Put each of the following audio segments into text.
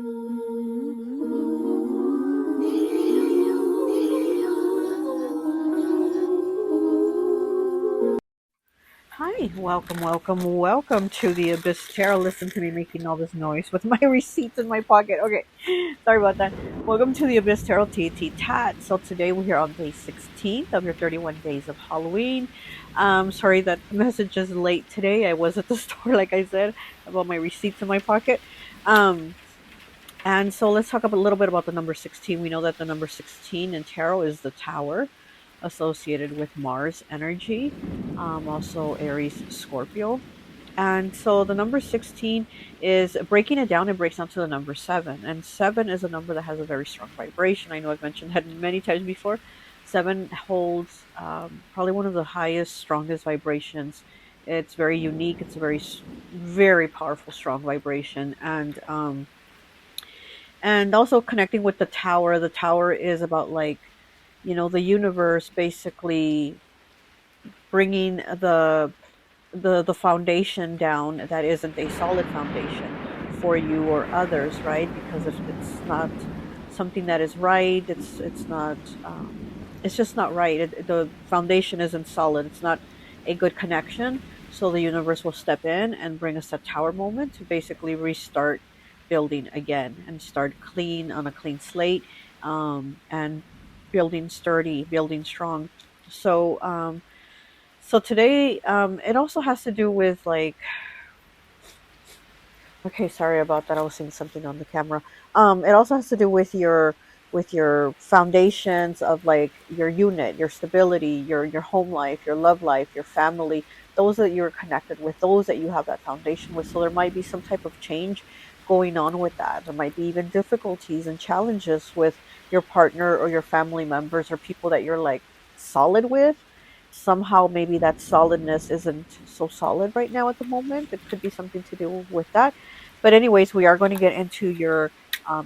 Hi, welcome to the Abyss Tarot. Listen to me making all this noise with my receipts in my pocket. Okay, sorry about that. Welcome to the Abyss Tarot T.A.T. So today we're here on day 16th of your 31 days of Halloween. Sorry that the message is late today. I was at the store, like I said, about my receipts in my pocket. Um, and so let's talk a little bit about the number 16. We know that the number 16 in tarot is the tower associated with Mars energy, also Aries, Scorpio. And so the number 16 is breaking it down, it breaks down to the number 7. And 7 is a number that has a very strong vibration. I know I've mentioned that many times before. 7 holds probably one of the highest, strongest vibrations. It's very unique. It's a very powerful, strong vibration. And also connecting with the tower. The tower is about, like, the universe basically bringing the foundation down that isn't a solid foundation for you or others, right? Because if it's not something that is right, it's not it's just not right. The foundation isn't solid. It's not a good connection. So the universe will step in and bring us a tower moment to basically restart building again and start clean on a clean slate, and building sturdy, building strong. So today, it also has to do with, like, okay, sorry about that. I was seeing something on the camera. It also has to do with your foundations of, like, your unit, your stability, your home life, your love life, your family, those that you're connected with, those that you have that foundation with. So there might be some type of change going on with that. There might be even difficulties and challenges with your partner or your family members or people that you're, like, solid with. Somehow maybe that solidness isn't so solid right now at the moment. It could be something to do with that. But anyways, we are going to get into your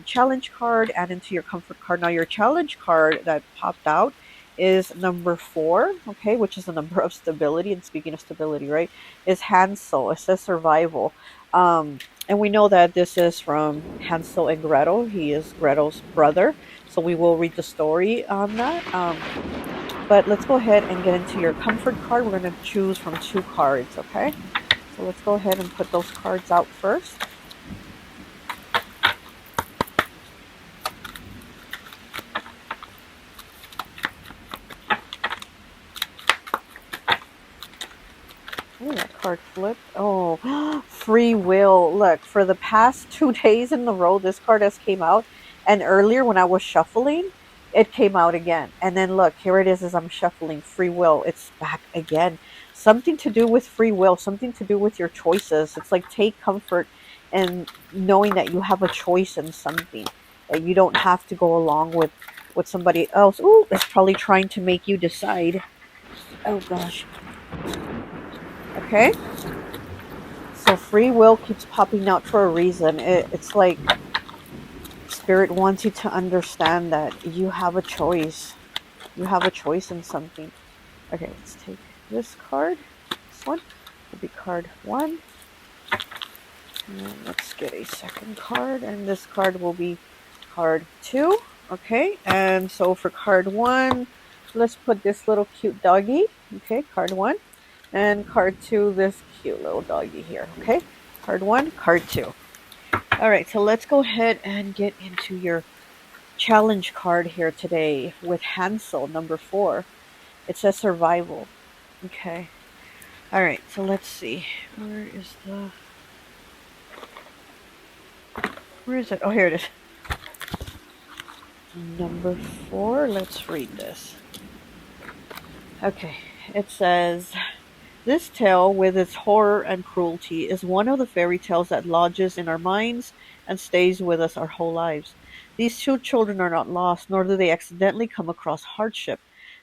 challenge card and into your comfort card. Now, your challenge card that popped out is number 4, okay, which is a number of stability. And speaking of stability, right, is Hansel. It says survival. And we know that this is from Hansel and Gretel. He is Gretel's brother. So we will read the story on that. But let's go ahead and get into your comfort card. We're going to choose from 2 cards, okay? So let's go ahead and put those cards out first. Oh, that card flipped. Oh, free will. Look, for the past 2 days in a row, this card has came out. And earlier when I was shuffling, it came out again. And then look, here it is as I'm shuffling. Free will. It's back again. Something to do with free will, something to do with your choices. It's like, take comfort in knowing that you have a choice in something. That you don't have to go along with what somebody else, ooh, is probably trying to make you decide. Oh gosh. Okay? So free will keeps popping out for a reason. It's like spirit wants you to understand that you have a choice. You have a choice in something. Okay, let's take this card. This one will be card 1. And let's get a second card. And this card will be card 2. Okay, and so for card 1, let's put this little cute doggy. Okay, card 1. And card 2, this cute little doggy here. Okay, card 1, card 2. All right, so let's go ahead and get into your challenge card here today with Hansel, number 4. It says survival. Okay. All right, so let's see. Where is it? Oh, here it is. Number 4. Let's read this. Okay. It says, this tale, with its horror and cruelty, is one of the fairy tales that lodges in our minds and stays with us our whole lives. These 2 children are not lost, nor do they accidentally come across hardship.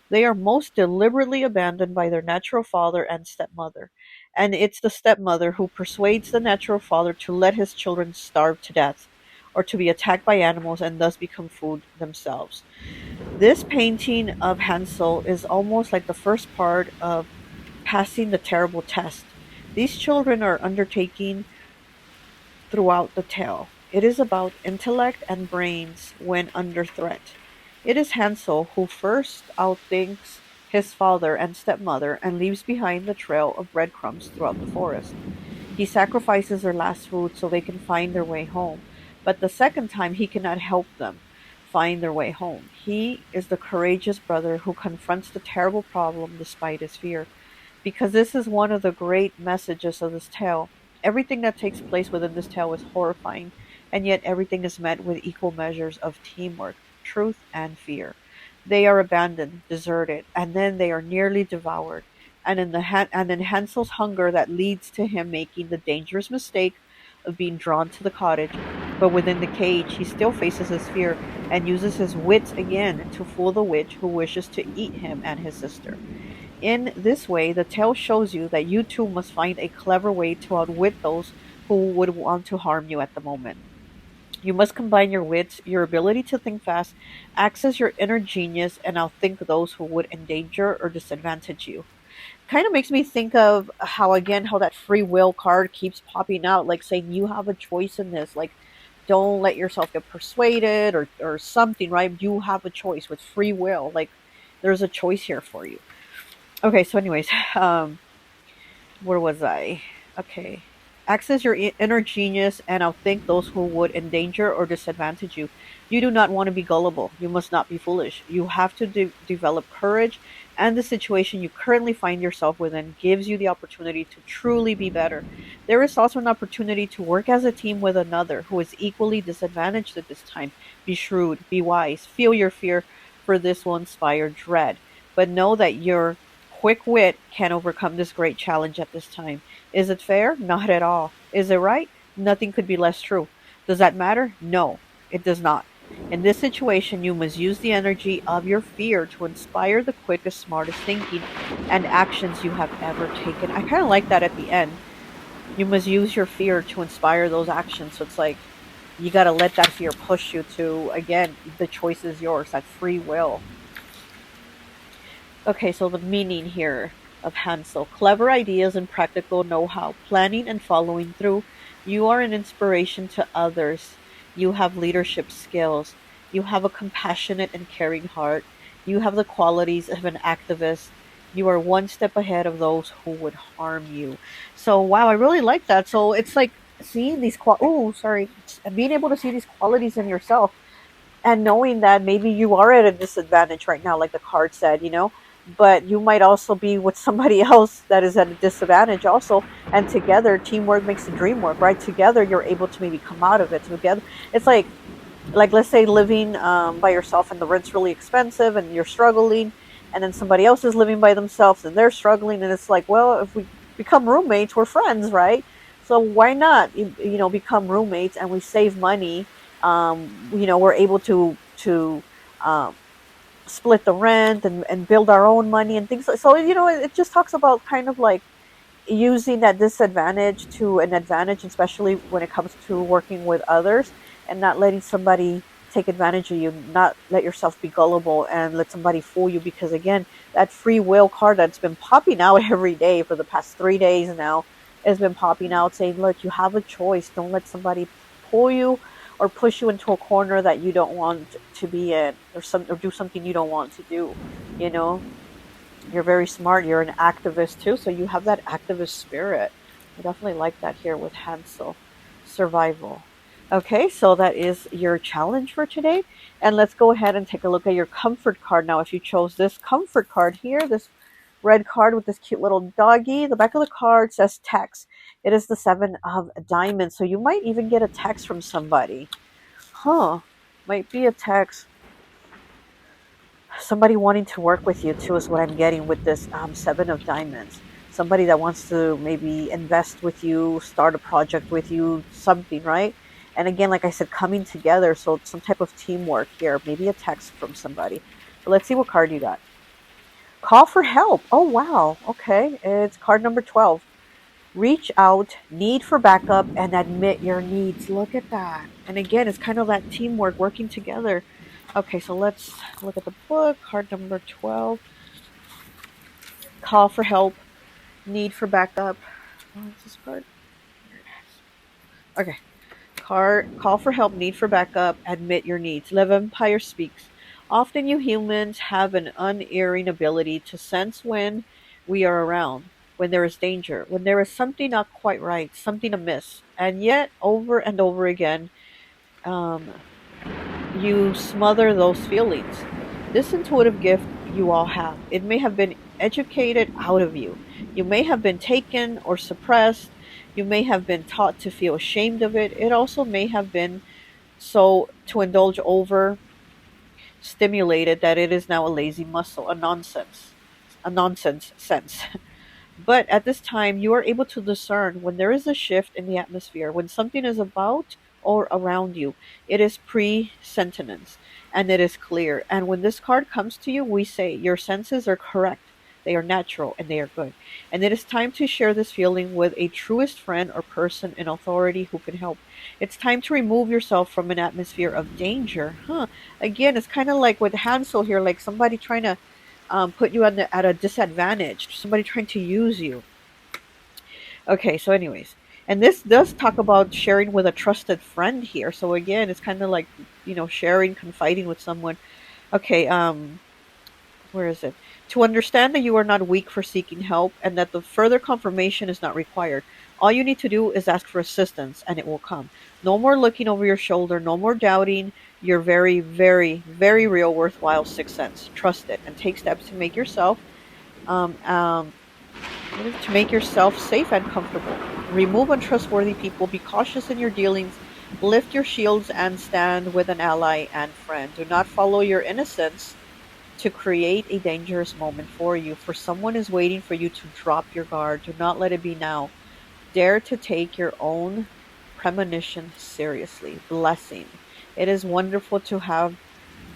They are most deliberately abandoned by their natural father and stepmother. And it's the stepmother who persuades the natural father to let his children starve to death, or to be attacked by animals and thus become food themselves. This painting of Hansel is almost like the first part of passing the terrible test these children are undertaking throughout the tale. It is about intellect and brains when under threat. It is Hansel who first outthinks his father and stepmother and leaves behind the trail of breadcrumbs throughout the forest. He sacrifices their last food so they can find their way home. But the second time, he cannot help them find their way home. He is the courageous brother who confronts the terrible problem despite his fear, because this is one of the great messages of this tale. Everything that takes place within this tale is horrifying, and yet everything is met with equal measures of teamwork, truth, and fear. They are abandoned, deserted, and then they are nearly devoured. And in Hansel's hunger that leads to him making the dangerous mistake of being drawn to the cottage. But within the cage, he still faces his fear and uses his wits again to fool the witch who wishes to eat him and his sister. In this way, the tale shows you that you too must find a clever way to outwit those who would want to harm you at the moment. You must combine your wits, your ability to think fast, access your inner genius, and outthink those who would endanger or disadvantage you. Kind of makes me think of how, again, how that free will card keeps popping out, like saying you have a choice in this. Like, don't let yourself get persuaded or something, right? You have a choice with free will. Like, there's a choice here for you. Okay, so anyways, um, where was I? Okay. Access your inner genius and outthink those who would endanger or disadvantage you. You do not want to be gullible. You must not be foolish. You have to develop courage, and the situation you currently find yourself within gives you the opportunity to truly be better. There is also an opportunity to work as a team with another who is equally disadvantaged at this time. Be shrewd, be wise, feel your fear, for this will inspire dread. But know that your quick wit can overcome this great challenge at this time. Is it fair? Not at all. Is it right? Nothing could be less true. Does that matter? No, it does not. In this situation, you must use the energy of your fear to inspire the quickest, smartest thinking and actions you have ever taken. I kind of like that at the end. You must use your fear to inspire those actions. So it's like you got to let that fear push you to, again, the choice is yours, that free will. Okay, so the meaning here of Hansel: clever ideas and practical know how, planning and following through. You are an inspiration to others. You have leadership skills. You have a compassionate and caring heart. You have the qualities of an activist. You are one step ahead of those who would harm you. So, wow, I really like that. So, it's like seeing these, being able to see these qualities in yourself and knowing that maybe you are at a disadvantage right now, like the card said, but you might also be with somebody else that is at a disadvantage also, and together teamwork makes the dream work, right? Together you're able to maybe come out of it together. It's like let's say living by yourself and the rent's really expensive and you're struggling, and then somebody else is living by themselves and they're struggling, and it's like, well, if we become roommates, we're friends, right? So why not become roommates, and we save money. We're able to um, split the rent and build our own money and things so it just talks about kind of like using that disadvantage to an advantage, especially when it comes to working with others, and not letting somebody take advantage of you, not let yourself be gullible and let somebody fool you. Because again, that free will card that's been popping out every day for the past 3 days now has been popping out saying, look, you have a choice. Don't let somebody pull you or push you into a corner that you don't want to be in, or do something you don't want to do, you know you're very smart. You're an activist too, so you have that activist spirit. I definitely like that here with Hansel. Survival. Okay, so that is your challenge for today. And let's go ahead and take a look at your comfort card now. If you chose this comfort card here, this red card with this cute little doggy, the back of the card says text. It is the 7 of Diamonds. So you might even get a text from somebody. Huh. Might be a text, somebody wanting to work with you too is what I'm getting with this 7 of Diamonds. Somebody that wants to maybe invest with you, start a project with you, something, right? And again, like I said, coming together, so some type of teamwork here, maybe a text from somebody. But let's see what card you got. Call for help. Oh wow, okay, it's card number 12. Reach out, need for backup, and admit your needs. Look at that. And again, it's kind of that teamwork, working together. Okay, so let's look at the book. Card number 12. Call for help, need for backup. Oh, is this card? Okay. Call for help, need for backup, admit your needs. Live Empire speaks. Often you humans have an unerring ability to sense when we are around, when there is danger, when there is something not quite right, something amiss. And yet, over and over again, um, you smother those feelings. This intuitive gift you all have, it may have been educated out of you. You may have been taken or suppressed. You may have been taught to feel ashamed of it. It also may have been so to indulge over stimulated that it is now a lazy muscle, a nonsense sense. But at this time, you are able to discern when there is a shift in the atmosphere, when something is about or around you. It is pre-sentence and it is clear. And when this card comes to you, we say your senses are correct. They are natural and they are good. And it is time to share this feeling with a truest friend or person in authority who can help. It's time to remove yourself from an atmosphere of danger. Huh. Again, it's kind of like with Hansel here, like somebody trying to put you at a disadvantage, somebody trying to use you. Okay, so anyways, and this does talk about sharing with a trusted friend here. So again, it's kind of like sharing, confiding with someone. Okay, where is it? To understand that you are not weak for seeking help and that the further confirmation is not required. All you need to do is ask for assistance and it will come. No more looking over your shoulder, no more doubting your very, very, very real, worthwhile sixth sense. Trust it and take steps to make yourself um, um, to make yourself safe and comfortable. Remove untrustworthy people. Be cautious in your dealings. Lift your shields and stand with an ally and friend. Do not follow your innocence to create a dangerous moment for you, for someone is waiting for you to drop your guard. Do not let it be now. Dare to take your own premonition seriously. Blessing. It is wonderful to have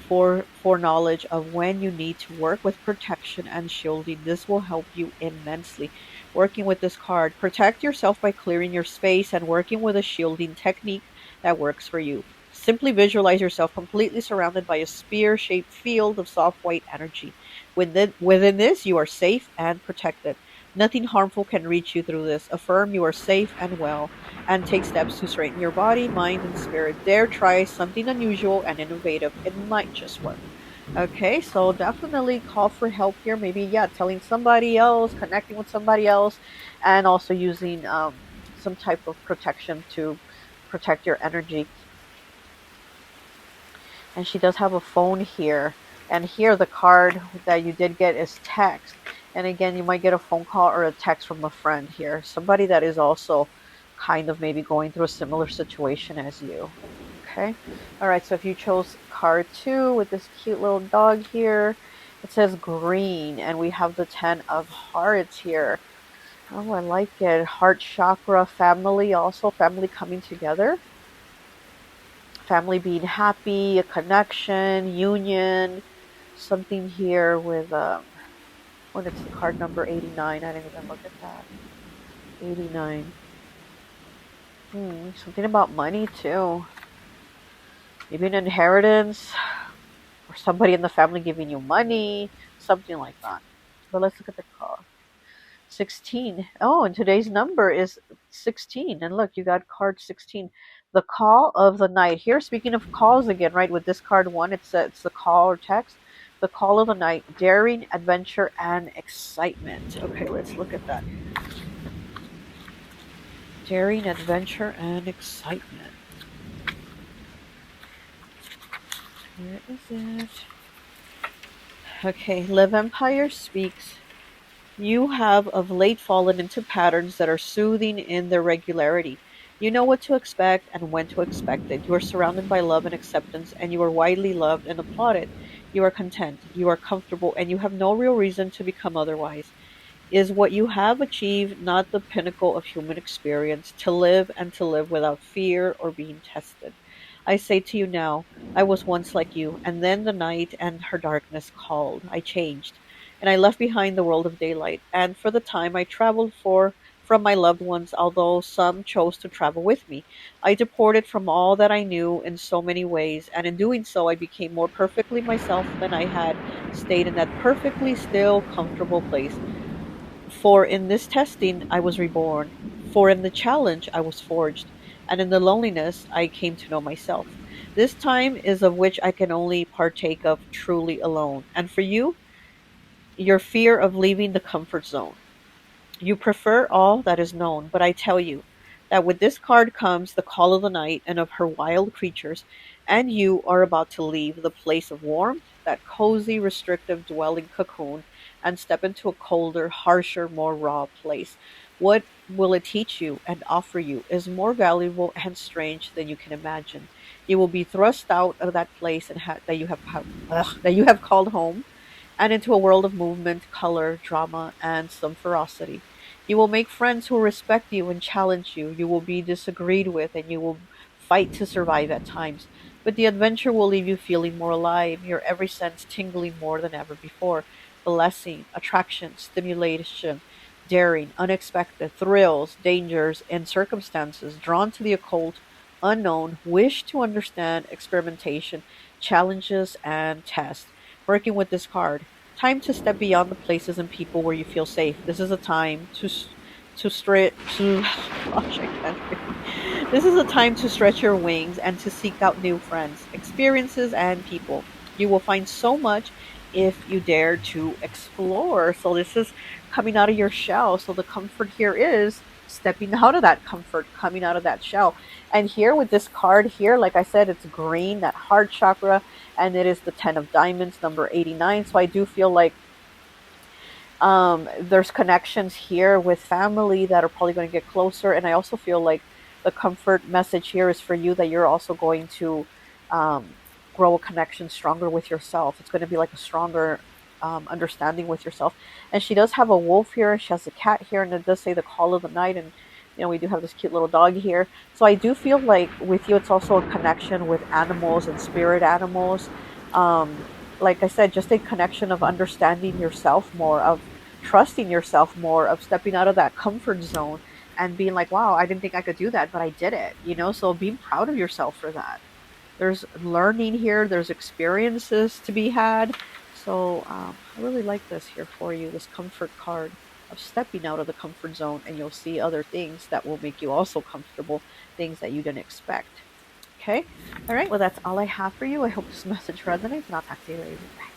foreknowledge of when you need to work with protection and shielding. This will help you immensely. Working with this card, protect yourself by clearing your space and working with a shielding technique that works for you. Simply visualize yourself completely surrounded by a spear shaped field of soft white energy. Within this, you are safe and protected. Nothing harmful can reach you through this. Affirm you are safe and well, and take steps to straighten your body, mind, and spirit. Dare try something unusual and innovative. It might just work. Okay, so definitely call for help here. Maybe, yeah, telling somebody else, connecting with somebody else, and also using some type of protection to protect your energy. And she does have a phone here. And here, the card that you did get is text. And again, you might get a phone call or a text from a friend here. Somebody that is also kind of maybe going through a similar situation as you. Okay. All right. So if you chose card 2 with this cute little dog here, it says green. And we have the 10 of hearts here. Oh, I like it. Heart chakra, family, also family coming together. Family being happy, a connection, union, something here with when it's the card number 89. I didn't even look at that. 89. Something about money too. Maybe an inheritance or somebody in the family giving you money, something like that. But let's look at the card. 16. Oh, and today's number is 16. And look, you got card 16. The call of the night. Here, speaking of calls again, right? With this card 1, it's the call or text. The call of the night. Daring, adventure, and excitement. Okay, let's look at that. Daring, adventure, and excitement. Where is it? Okay, Live Empire speaks. You have of late fallen into patterns that are soothing in their regularity. You know what to expect and when to expect it. You are surrounded by love and acceptance, and you are widely loved and applauded. You are content, you are comfortable, and you have no real reason to become otherwise. Is what you have achieved not the pinnacle of human experience, to live and to live without fear or being tested? I say to you now, I was once like you, and then the night and her darkness called. I changed, and I left behind the world of daylight, and for the time I traveled from my loved ones, although some chose to travel with me. I departed from all that I knew in so many ways, and in doing so I became more perfectly myself than I had stayed in that perfectly still, comfortable place. For in this testing I was reborn, for in the challenge I was forged. And in the loneliness, I came to know myself. This time is of which I can only partake of truly alone. And for you, your fear of leaving the comfort zone. You prefer all that is known, but I tell you that with this card comes the call of the night and of her wild creatures, and you are about to leave the place of warmth, that cozy, restrictive dwelling cocoon, and step into a colder, harsher, more raw place. What will it teach you and offer you is more valuable and strange than you can imagine. You will be thrust out of that place and that you have called home, and into a world of movement, color, drama, and some ferocity. You will make friends who respect you and challenge you. You will be disagreed with and you will fight to survive at times. But the adventure will leave you feeling more alive, your every sense tingling more than ever before. Blessing, attraction, stimulation, daring, unexpected, thrills, dangers, and circumstances, drawn to the occult, unknown, wish to understand, experimentation, challenges, and tests. Working with this card, time to step beyond the places and people where you feel safe. This is a time to stretch to gosh, I can't read. This is a time to stretch your wings and to seek out new friends, experiences, and people. You will find so much if you dare to explore. So this is coming out of your shell. So the comfort here is stepping out of that comfort, coming out of that shell. And here with this card here, like I said, it's green, that heart chakra, and it is the 10 of diamonds, number 89. So I do feel like there's connections here with family that are probably going to get closer. And I also feel like the comfort message here is for you that you're also going to um, grow a connection stronger with yourself. It's going to be like a stronger understanding with yourself. And she does have a wolf here. She has a cat here, and it does say the call of the night. And we do have this cute little dog here. So I do feel like with you, it's also a connection with animals and spirit animals. Like I said, just a connection of understanding yourself more, of trusting yourself more, of stepping out of that comfort zone and being like, wow, I didn't think I could do that, but I did it. So being proud of yourself for that. There's learning here, there's experiences to be had. So I really like this here for you, this comfort card of stepping out of the comfort zone, and you'll see other things that will make you also comfortable, things that you didn't expect. Okay. All right. Well, that's all I have for you. I hope this message resonates, and I'll talk to you later. Bye.